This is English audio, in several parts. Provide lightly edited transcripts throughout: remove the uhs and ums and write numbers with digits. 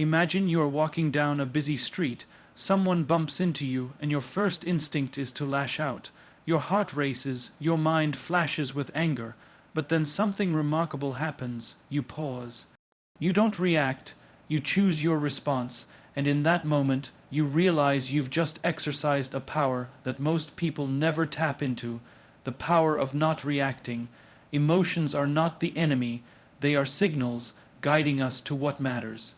Imagine you are walking down a busy street, someone bumps into you, and your first instinct is to lash out. Your heart races, your mind flashes with anger, but then something remarkable happens. You pause. You don't react, you choose your response, and in that moment, you realize you've just exercised a power that most people never tap into, the power of not reacting. Emotions are not the enemy, they are signals guiding us to what matters.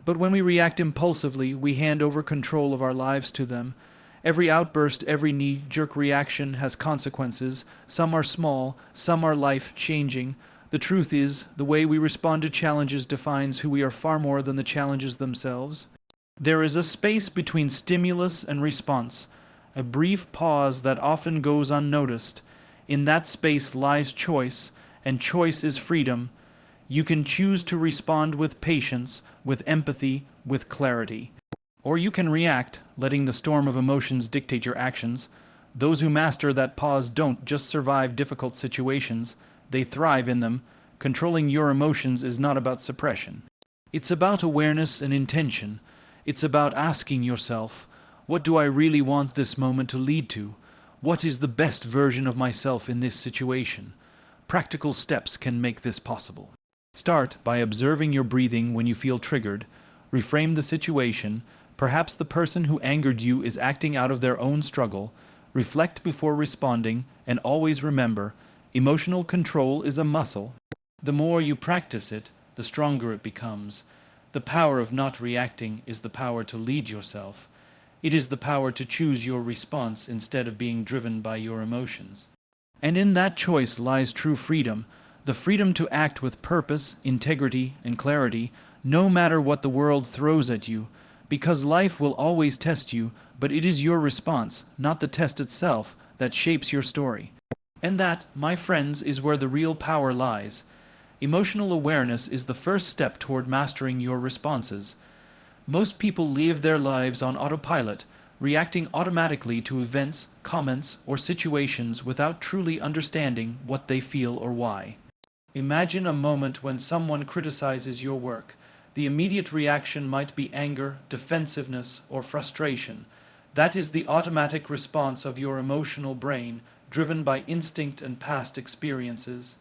But when we react impulsively, we hand over control of our lives to them. Every outburst, every knee-jerk reaction has consequences. Some are small, some are life-changing. The truth is, the way we respond to challenges defines who we are far more than the challenges themselves. There is a space between stimulus and response, a brief pause that often goes unnoticed. In that space lies choice, and choice is freedom. You can choose to respond with patience, with empathy, with clarity. Or you can react, letting the storm of emotions dictate your actions. Those who master that pause don't just survive difficult situations, they thrive in them. Controlling your emotions is not about suppression. It's about awareness and intention. It's about asking yourself, what do I really want this moment to lead to? What is the best version of myself in this situation? Practical steps can make this possible. Start by observing your breathing when you feel triggered. Reframe the situation. Perhaps the person who angered you is acting out of their own struggle. Reflect before responding, and always remember, emotional control is a muscle. The more you practice it, the stronger it becomes. The power of not reacting is the power to lead yourself. It is the power to choose your response instead of being driven by your emotions. And in that choice lies true freedom, the freedom to act with purpose, integrity, and clarity, no matter what the world throws at you, because life will always test you, but it is your response, not the test itself, that shapes your story. And that, my friends, is where the real power lies. Emotional awareness is the first step toward mastering your responses. Most people live their lives on autopilot, reacting automatically to events, comments, or situations without truly understanding what they feel or why. Imagine a moment when someone criticizes your work. The immediate reaction might be anger, defensiveness, or frustration. That is the automatic response of your emotional brain, driven by instinct and past experiences.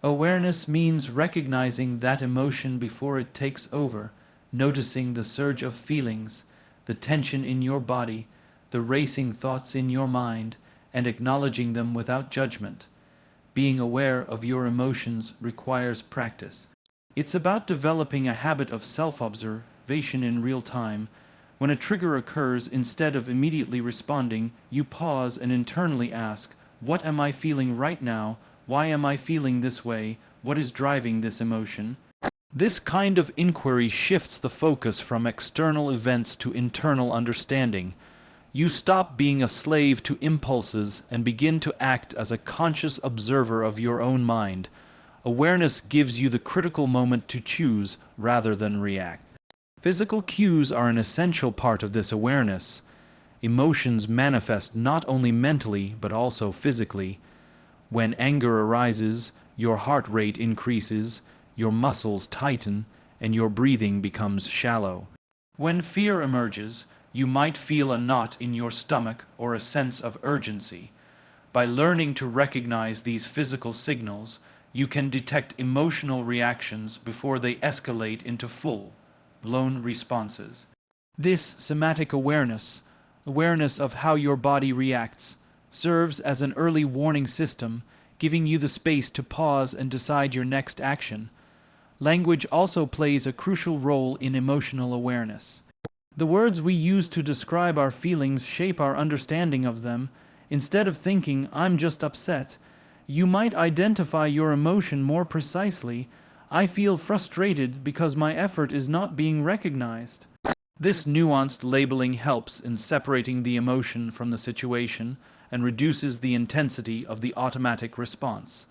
Awareness means recognizing that emotion before it takes over, noticing the surge of feelings, the tension in your body, the racing thoughts in your mind, and acknowledging them without judgment. Being aware of your emotions requires practice. It's about developing a habit of self-observation in real time. When a trigger occurs, instead of immediately responding, you pause and internally ask, what am I feeling right now? Why am I feeling this way? What is driving this emotion? This kind of inquiry shifts the focus from external events to internal understanding. You stop being a slave to impulses and begin to act as a conscious observer of your own mind. Awareness gives you the critical moment to choose rather than react. Physical cues are an essential part of this awareness. Emotions manifest not only mentally but also physically. When anger arises, your heart rate increases, your muscles tighten, and your breathing becomes shallow. When fear emerges, you might feel a knot in your stomach or a sense of urgency. By learning to recognize these physical signals, you can detect emotional reactions before they escalate into full-blown responses. This somatic awareness of how your body reacts, serves as an early warning system, giving you the space to pause and decide your next action. Language also plays a crucial role in emotional awareness. The words we use to describe our feelings shape our understanding of them. Instead of thinking, I'm just upset, you might identify your emotion more precisely. I feel frustrated because my effort is not being recognized. This nuanced labeling helps in separating the emotion from the situation and reduces the intensity of the automatic response.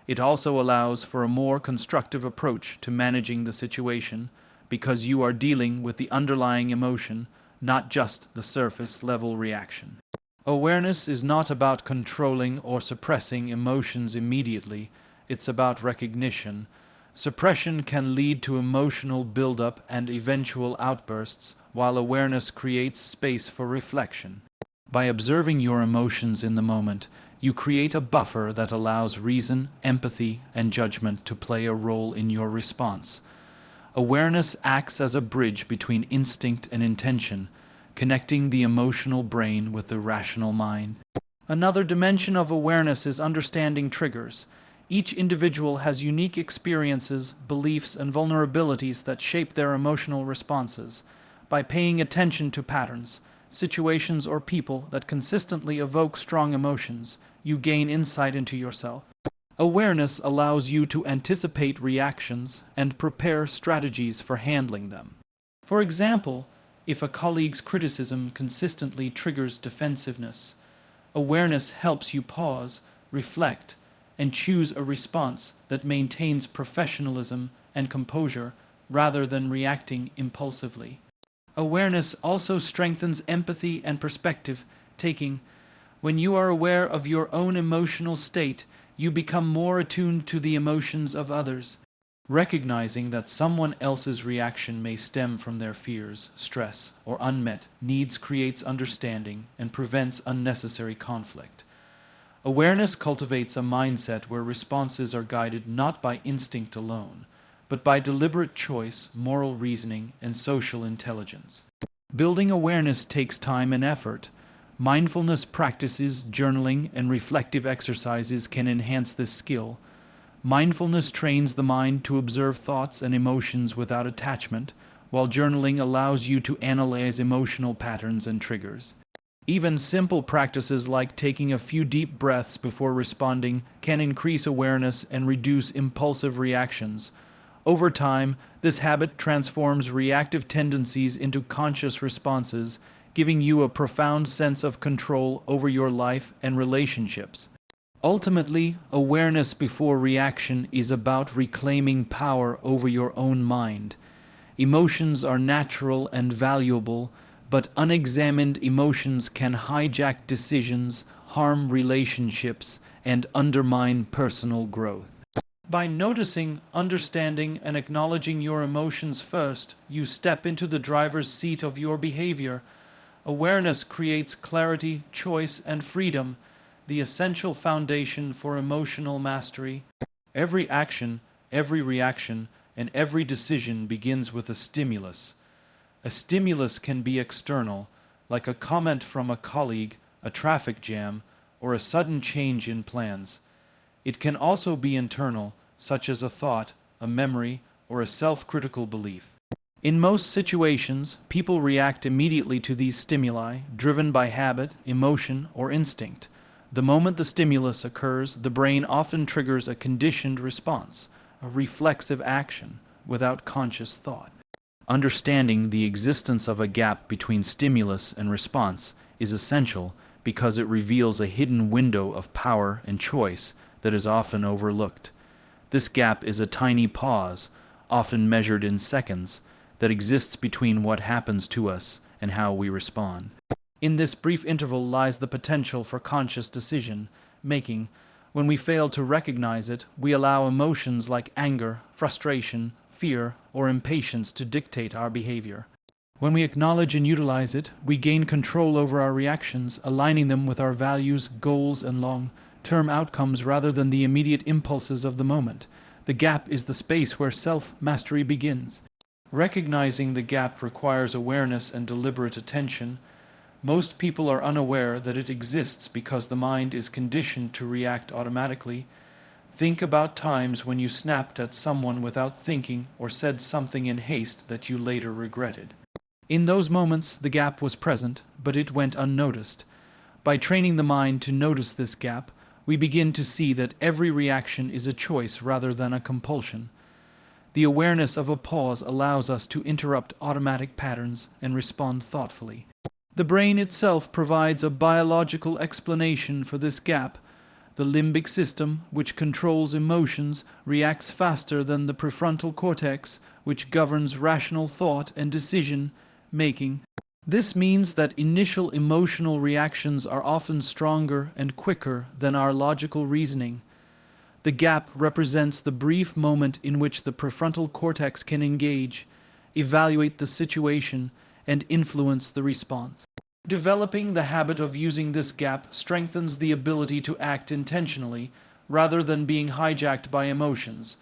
It also allows for a more constructive approach to managing the situation because you are dealing with the underlying emotion, not just the surface-level reaction. Awareness is not about controlling or suppressing emotions immediately. It's about recognition. Suppression can lead to emotional buildup and eventual outbursts, while awareness creates space for reflection. By observing your emotions in the moment, you create a buffer that allows reason, empathy, and judgment to play a role in your response. Awareness acts as a bridge between instinct and intention, connecting the emotional brain with the rational mind. Another dimension of awareness is understanding triggers. Each individual has unique experiences, beliefs, and vulnerabilities that shape their emotional responses. By paying attention to patterns, situations, or people that consistently evoke strong emotions, you gain insight into yourself. Awareness allows you to anticipate reactions and prepare strategies for handling them. For example, if a colleague's criticism consistently triggers defensiveness, awareness helps you pause, reflect, and choose a response that maintains professionalism and composure rather than reacting impulsively. Awareness also strengthens empathy and perspective taking. When you are aware of your own emotional state, you become more attuned to the emotions of others. Recognizing that someone else's reaction may stem from their fears, stress, or unmet needs creates understanding and prevents unnecessary conflict. Awareness cultivates a mindset where responses are guided not by instinct alone, but by deliberate choice, moral reasoning, and social intelligence. Building awareness takes time and effort. Mindfulness practices, journaling, and reflective exercises can enhance this skill. Mindfulness trains the mind to observe thoughts and emotions without attachment, while journaling allows you to analyze emotional patterns and triggers. Even simple practices like taking a few deep breaths before responding can increase awareness and reduce impulsive reactions. Over time, this habit transforms reactive tendencies into conscious responses, giving you a profound sense of control over your life and relationships. Ultimately, awareness before reaction is about reclaiming power over your own mind. Emotions are natural and valuable, but unexamined emotions can hijack decisions, harm relationships, and undermine personal growth. By noticing, understanding, and acknowledging your emotions first, you step into the driver's seat of your behavior. Awareness creates clarity, choice, and freedom, the essential foundation for emotional mastery. Every action, every reaction, and every decision begins with a stimulus. A stimulus can be external, like a comment from a colleague, a traffic jam, or a sudden change in plans. It can also be internal, such as a thought, a memory, or a self-critical belief. In most situations, people react immediately to these stimuli, driven by habit, emotion, or instinct. The moment the stimulus occurs, the brain often triggers a conditioned response, a reflexive action, without conscious thought. Understanding the existence of a gap between stimulus and response is essential because it reveals a hidden window of power and choice that is often overlooked. This gap is a tiny pause, often measured in seconds, that exists between what happens to us and how we respond. In this brief interval lies the potential for conscious decision making. When we fail to recognize it, we allow emotions like anger, frustration, fear, or impatience to dictate our behavior. When we acknowledge and utilize it, we gain control over our reactions, aligning them with our values, goals, and long-term outcomes rather than the immediate impulses of the moment. The gap is the space where self-mastery begins. Recognizing the gap requires awareness and deliberate attention. Most people are unaware that it exists because the mind is conditioned to react automatically. Think about times when you snapped at someone without thinking or said something in haste that you later regretted. In those moments, the gap was present, but it went unnoticed. By training the mind to notice this gap, we begin to see that every reaction is a choice rather than a compulsion. The awareness of a pause allows us to interrupt automatic patterns and respond thoughtfully. The brain itself provides a biological explanation for this gap. The limbic system, which controls emotions, reacts faster than the prefrontal cortex, which governs rational thought and decision making. This means that initial emotional reactions are often stronger and quicker than our logical reasoning. The gap represents the brief moment in which the prefrontal cortex can engage, evaluate the situation, and influence the response. Developing the habit of using this gap strengthens the ability to act intentionally rather than being hijacked by emotions.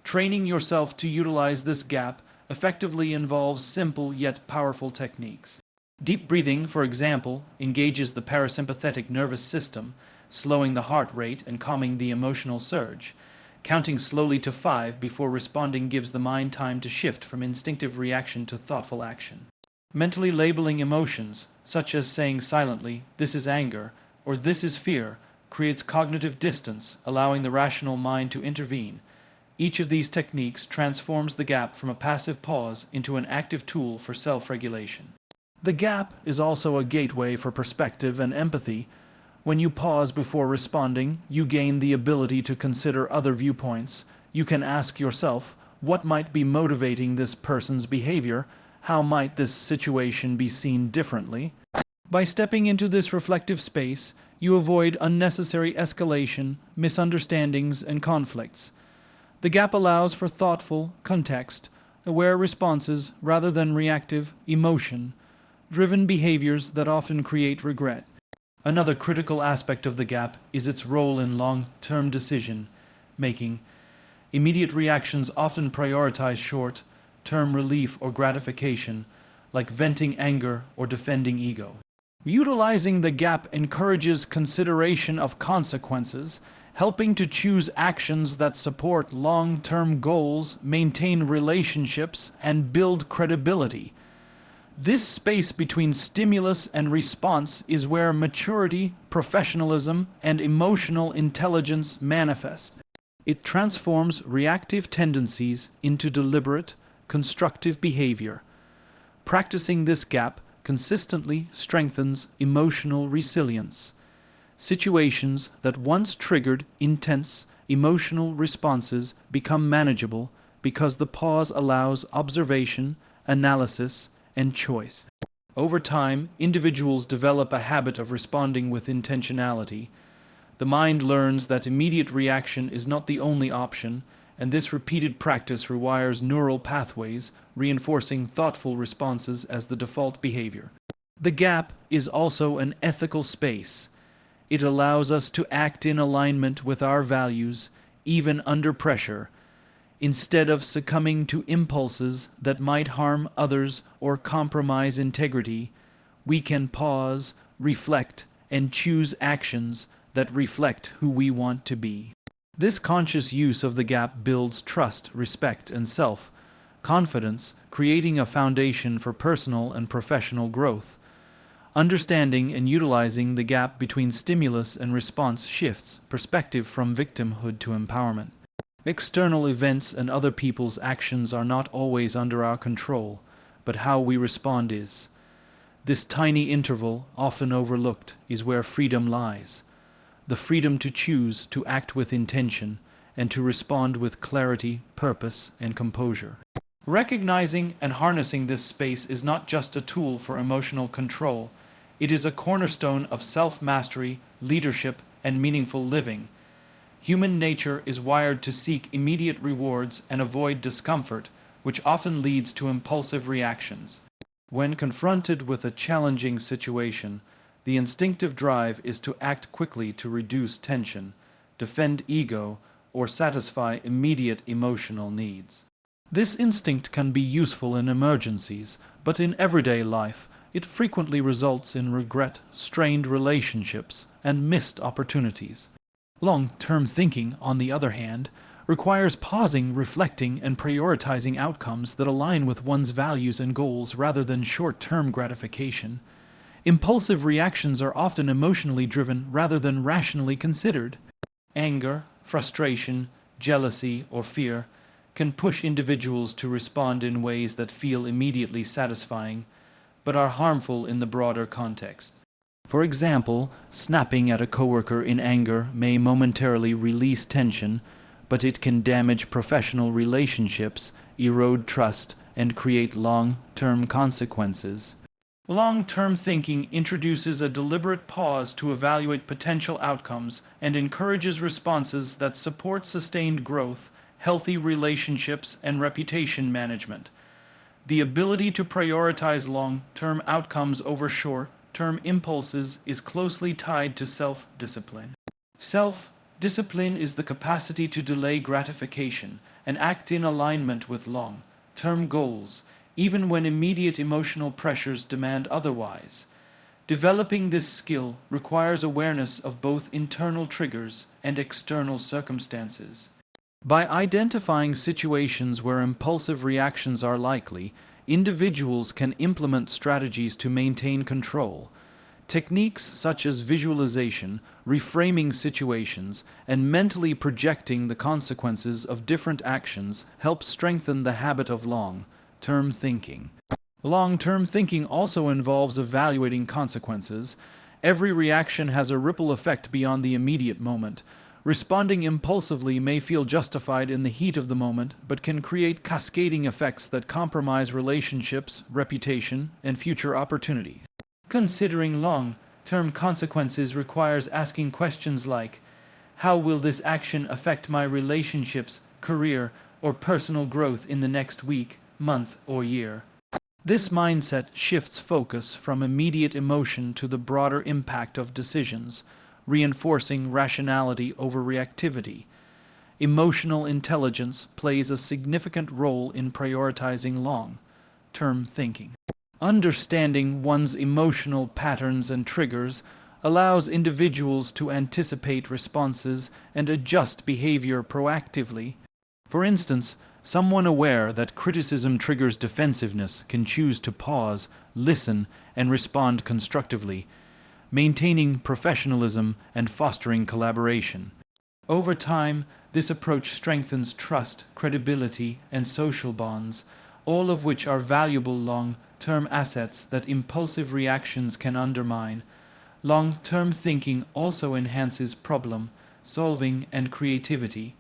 Training yourself to utilize this gap effectively involves simple yet powerful techniques. Deep breathing, for example, engages the parasympathetic nervous system, slowing the heart rate and calming the emotional surge. Counting slowly to 5 before responding gives the mind time to shift from instinctive reaction to thoughtful action. Mentally labeling emotions, such as saying silently, "This is anger," or "This is fear," creates cognitive distance, allowing the rational mind to intervene. Each of these techniques transforms the gap from a passive pause into an active tool for self-regulation. The gap is also a gateway for perspective and empathy. When you pause before responding, you gain the ability to consider other viewpoints. You can ask yourself, what might be motivating this person's behavior? How might this situation be seen differently? By stepping into this reflective space, you avoid unnecessary escalation, misunderstandings, and conflicts. The gap allows for thoughtful, context-aware responses rather than reactive, emotion-driven behaviors that often create regret. Another critical aspect of the gap is its role in long-term decision-making. Immediate reactions often prioritize short-term relief or gratification, like venting anger or defending ego. Utilizing the gap encourages consideration of consequences, helping to choose actions that support long-term goals, maintain relationships, and build credibility. This space between stimulus and response is where maturity, professionalism, and emotional intelligence manifest. It transforms reactive tendencies into deliberate, constructive behavior. Practicing this gap consistently strengthens emotional resilience. Situations that once triggered intense emotional responses become manageable because the pause allows observation, analysis, and choice. Over time, individuals develop a habit of responding with intentionality. The mind learns that immediate reaction is not the only option, and this repeated practice rewires neural pathways, reinforcing thoughtful responses as the default behavior. The gap is also an ethical space. It allows us to act in alignment with our values, even under pressure. Instead of succumbing to impulses that might harm others or compromise integrity, we can pause, reflect, and choose actions that reflect who we want to be. This conscious use of the gap builds trust, respect, and self-confidence, creating a foundation for personal and professional growth. Understanding and utilizing the gap between stimulus and response shifts perspective from victimhood to empowerment. External events and other people's actions are not always under our control, but how we respond is. This tiny interval, often overlooked, is where freedom lies. The freedom to choose to act with intention and to respond with clarity, purpose, and composure. Recognizing and harnessing this space is not just a tool for emotional control. It is a cornerstone of self-mastery, leadership, and meaningful living. Human nature is wired to seek immediate rewards and avoid discomfort, which often leads to impulsive reactions. When confronted with a challenging situation, the instinctive drive is to act quickly to reduce tension, defend ego, or satisfy immediate emotional needs. This instinct can be useful in emergencies, but in everyday life, it frequently results in regret, strained relationships, and missed opportunities. Long-term thinking, on the other hand, requires pausing, reflecting, and prioritizing outcomes that align with one's values and goals rather than short-term gratification. Impulsive reactions are often emotionally driven rather than rationally considered. Anger, frustration, jealousy, or fear can push individuals to respond in ways that feel immediately satisfying, but are harmful in the broader context. For example, snapping at a coworker in anger may momentarily release tension, but it can damage professional relationships, erode trust, and create long-term consequences. Long-term thinking introduces a deliberate pause to evaluate potential outcomes and encourages responses that support sustained growth, healthy relationships, and reputation management. The ability to prioritize long-term outcomes over short-term impulses is closely tied to self-discipline. Self-discipline is the capacity to delay gratification and act in alignment with long-term goals, even when immediate emotional pressures demand otherwise. Developing this skill requires awareness of both internal triggers and external circumstances. By identifying situations where impulsive reactions are likely, individuals can implement strategies to maintain control. Techniques such as visualization, reframing situations, and mentally projecting the consequences of different actions help strengthen the habit of long-term thinking. Long-term thinking also involves evaluating consequences. Every reaction has a ripple effect beyond the immediate moment. Responding impulsively may feel justified in the heat of the moment, but can create cascading effects that compromise relationships, reputation, and future opportunities. Considering long-term consequences requires asking questions like, how will this action affect my relationships, career, or personal growth in the next week, month, or year? This mindset shifts focus from immediate emotion to the broader impact of decisions, reinforcing rationality over reactivity. Emotional intelligence plays a significant role in prioritizing long-term thinking. Understanding one's emotional patterns and triggers allows individuals to anticipate responses and adjust behavior proactively. For instance, someone aware that criticism triggers defensiveness can choose to pause, listen, and respond constructively, maintaining professionalism and fostering collaboration. Over time, this approach strengthens trust, credibility, and social bonds, all of which are valuable long-term assets that impulsive reactions can undermine. Long-term thinking also enhances problem-solving and creativity.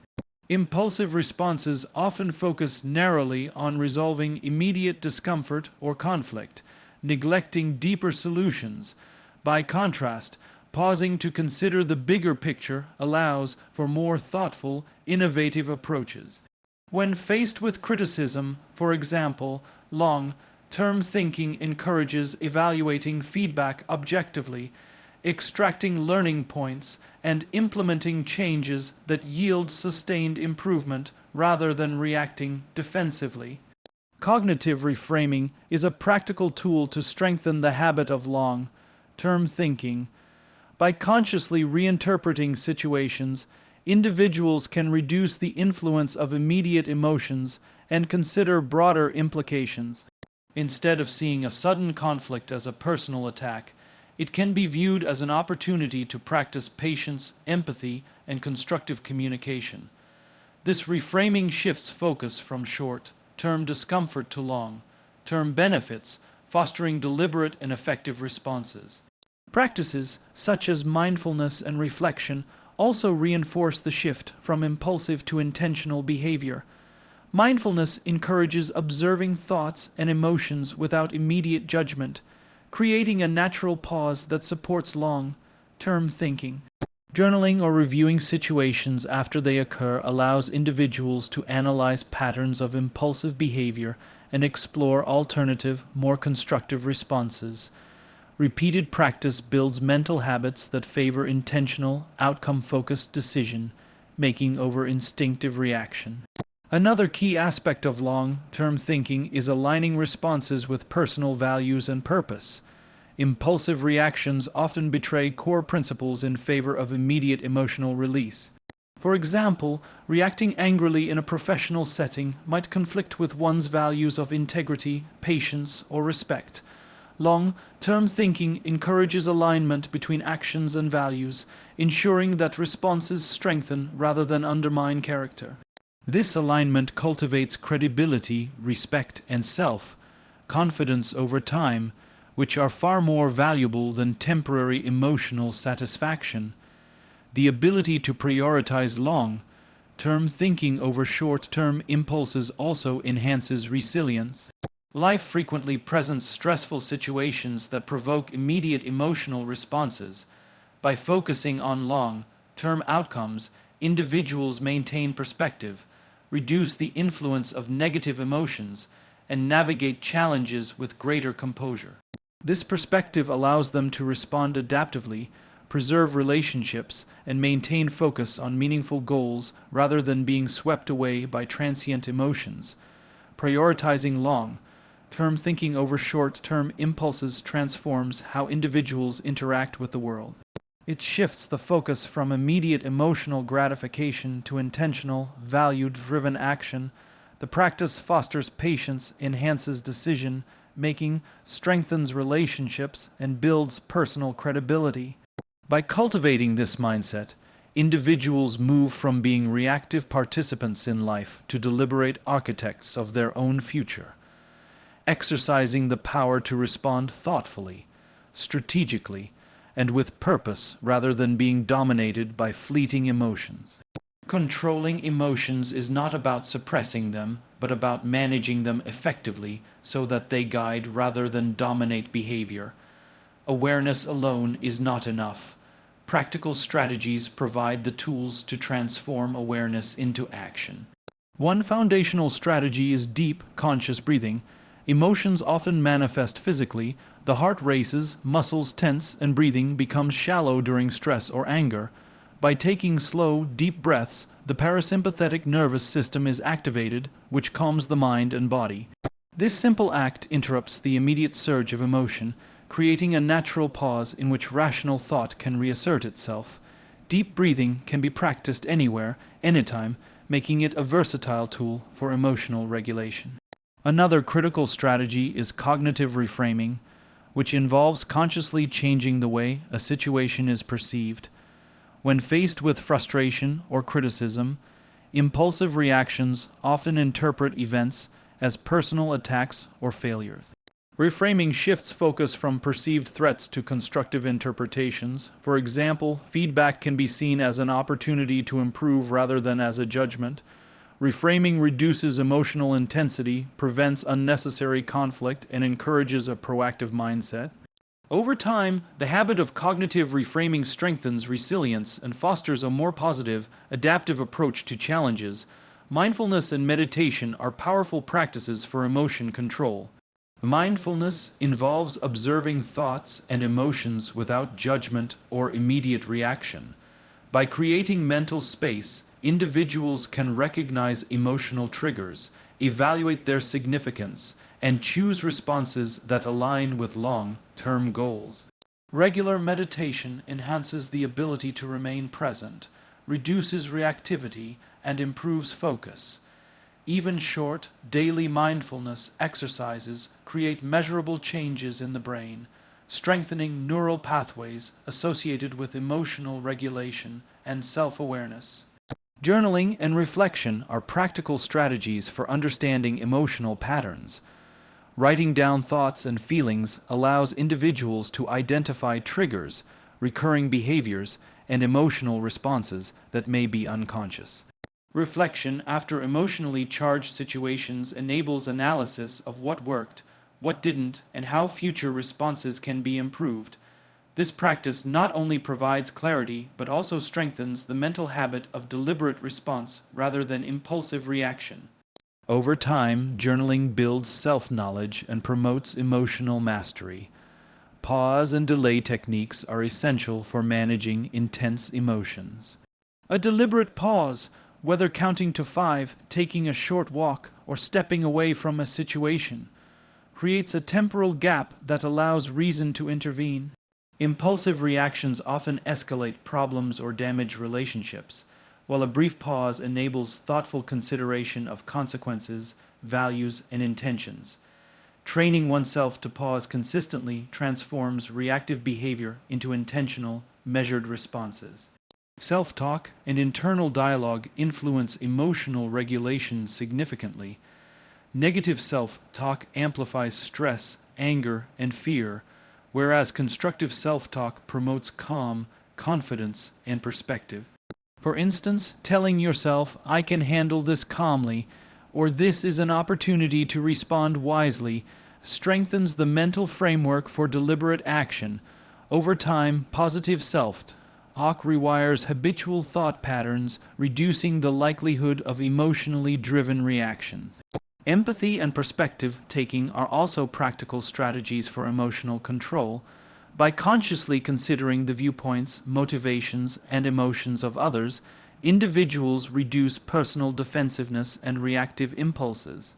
Impulsive responses often focus narrowly on resolving immediate discomfort or conflict, neglecting deeper solutions. By contrast, pausing to consider the bigger picture allows for more thoughtful, innovative approaches. When faced with criticism, for example, long-term thinking encourages evaluating feedback objectively, extracting learning points, and implementing changes that yield sustained improvement rather than reacting defensively. Cognitive reframing is a practical tool to strengthen the habit of long-term thinking. By consciously reinterpreting situations, individuals can reduce the influence of immediate emotions and consider broader implications. Instead of seeing a sudden conflict as a personal attack, it can be viewed as an opportunity to practice patience, empathy, and constructive communication. This reframing shifts focus from short-term discomfort to long-term benefits, fostering deliberate and effective responses. Practices such as mindfulness and reflection also reinforce the shift from impulsive to intentional behavior. Mindfulness encourages observing thoughts and emotions without immediate judgment, creating a natural pause that supports long-term thinking. Journaling or reviewing situations after they occur allows individuals to analyze patterns of impulsive behavior and explore alternative, more constructive responses. Repeated practice builds mental habits that favor intentional, outcome-focused decision-making over instinctive reaction. Another key aspect of long-term thinking is aligning responses with personal values and purpose. Impulsive reactions often betray core principles in favor of immediate emotional release. For example, reacting angrily in a professional setting might conflict with one's values of integrity, patience, or respect. Long-term thinking encourages alignment between actions and values, ensuring that responses strengthen rather than undermine character. This alignment cultivates credibility, respect, and self-confidence over time, which are far more valuable than temporary emotional satisfaction. The ability to prioritize long-term thinking over short-term impulses also enhances resilience. Life frequently presents stressful situations that provoke immediate emotional responses. By focusing on long-term outcomes, individuals maintain perspective, reduce the influence of negative emotions, and navigate challenges with greater composure. This perspective allows them to respond adaptively, preserve relationships, and maintain focus on meaningful goals rather than being swept away by transient emotions. Prioritizing long-term thinking over short-term impulses transforms how individuals interact with the world. It shifts the focus from immediate emotional gratification to intentional, value-driven action. The practice fosters patience, enhances decision-making, strengthens relationships, and builds personal credibility. By cultivating this mindset, individuals move from being reactive participants in life to deliberate architects of their own future, exercising the power to respond thoughtfully, strategically, and with purpose rather than being dominated by fleeting emotions. Controlling emotions is not about suppressing them, but about managing them effectively so that they guide rather than dominate behavior. Awareness alone is not enough. Practical strategies provide the tools to transform awareness into action. One foundational strategy is deep, conscious breathing. Emotions often manifest physically. The heart races, muscles tense, and breathing becomes shallow during stress or anger. By taking slow, deep breaths, the parasympathetic nervous system is activated, which calms the mind and body. This simple act interrupts the immediate surge of emotion, creating a natural pause in which rational thought can reassert itself. Deep breathing can be practiced anywhere, anytime, making it a versatile tool for emotional regulation. Another critical strategy is cognitive reframing, which involves consciously changing the way a situation is perceived. When faced with frustration or criticism, impulsive reactions often interpret events as personal attacks or failures. Reframing shifts focus from perceived threats to constructive interpretations. For example, feedback can be seen as an opportunity to improve rather than as a judgment. Reframing reduces emotional intensity, prevents unnecessary conflict, and encourages a proactive mindset. Over time, the habit of cognitive reframing strengthens resilience and fosters a more positive, adaptive approach to challenges. Mindfulness and meditation are powerful practices for emotion control. Mindfulness involves observing thoughts and emotions without judgment or immediate reaction. By creating mental space, individuals can recognize emotional triggers, evaluate their significance, and choose responses that align with long-term goals. Regular meditation enhances the ability to remain present, reduces reactivity, and improves focus. Even short, daily mindfulness exercises create measurable changes in the brain, strengthening neural pathways associated with emotional regulation and self-awareness. Journaling and reflection are practical strategies for understanding emotional patterns. Writing down thoughts and feelings allows individuals to identify triggers, recurring behaviors, and emotional responses that may be unconscious. Reflection after emotionally charged situations enables analysis of what worked, what didn't, and how future responses can be improved. This practice not only provides clarity, but also strengthens the mental habit of deliberate response rather than impulsive reaction. Over time, journaling builds self-knowledge and promotes emotional mastery. Pause and delay techniques are essential for managing intense emotions. A deliberate pause, whether counting to 5, taking a short walk, or stepping away from a situation, creates a temporal gap that allows reason to intervene. Impulsive reactions often escalate problems or damage relationships, while a brief pause enables thoughtful consideration of consequences, values, and intentions. Training oneself to pause consistently transforms reactive behavior into intentional, measured responses. Self-talk and internal dialogue influence emotional regulation significantly. Negative self-talk amplifies stress, anger, and fear, whereas constructive self-talk promotes calm, confidence, and perspective. For instance, telling yourself, "I can handle this calmly," or "this is an opportunity to respond wisely," strengthens the mental framework for deliberate action. Over time, positive self-talk rewires habitual thought patterns, reducing the likelihood of emotionally driven reactions. Empathy and perspective taking are also practical strategies for emotional control. By consciously considering the viewpoints, motivations, and emotions of others, individuals reduce personal defensiveness and reactive impulses.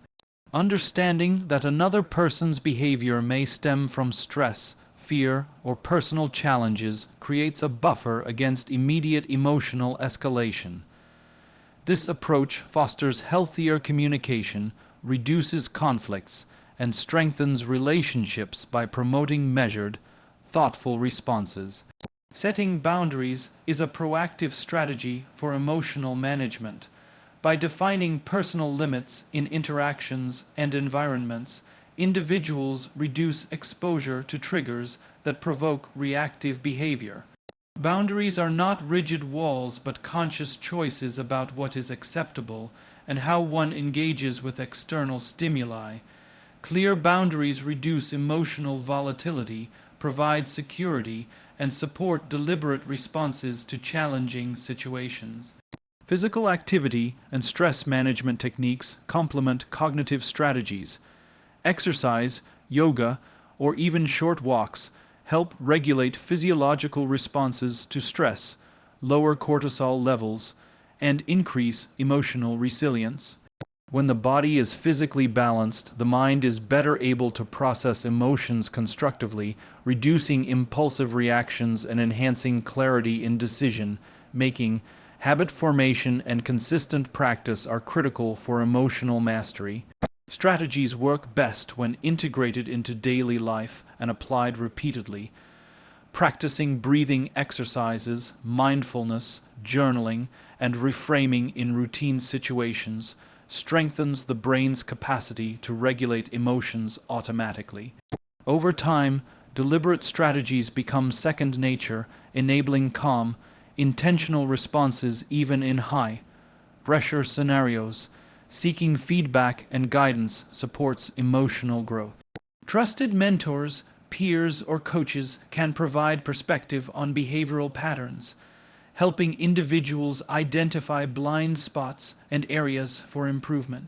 Understanding that another person's behavior may stem from stress, fear, or personal challenges creates a buffer against immediate emotional escalation. This approach fosters healthier communication, reduces conflicts, and strengthens relationships by promoting measured, thoughtful responses. Setting boundaries is a proactive strategy for emotional management. By defining personal limits in interactions and environments, individuals reduce exposure to triggers that provoke reactive behavior. Boundaries are not rigid walls but conscious choices about what is acceptable and how one engages with external stimuli. Clear boundaries reduce emotional volatility, provide security, and support deliberate responses to challenging situations. Physical activity and stress management techniques complement cognitive strategies. Exercise, yoga, or even short walks help regulate physiological responses to stress, lower cortisol levels, and increase emotional resilience. When the body is physically balanced, the mind is better able to process emotions constructively, reducing impulsive reactions and enhancing clarity in decision making. Habit formation and consistent practice are critical for emotional mastery. Strategies work best when integrated into daily life and applied repeatedly. Practicing breathing exercises, mindfulness, journaling, and reframing in routine situations strengthens the brain's capacity to regulate emotions automatically. Over time, deliberate strategies become second nature, enabling calm, intentional responses even in high-pressure scenarios. Seeking feedback and guidance supports emotional growth. Trusted mentors, peers, or coaches can provide perspective on behavioral patterns, helping individuals identify blind spots and areas for improvement.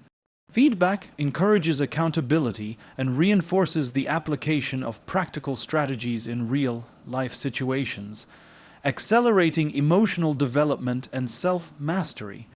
Feedback encourages accountability and reinforces the application of practical strategies in real-life situations, accelerating emotional development and self-mastery.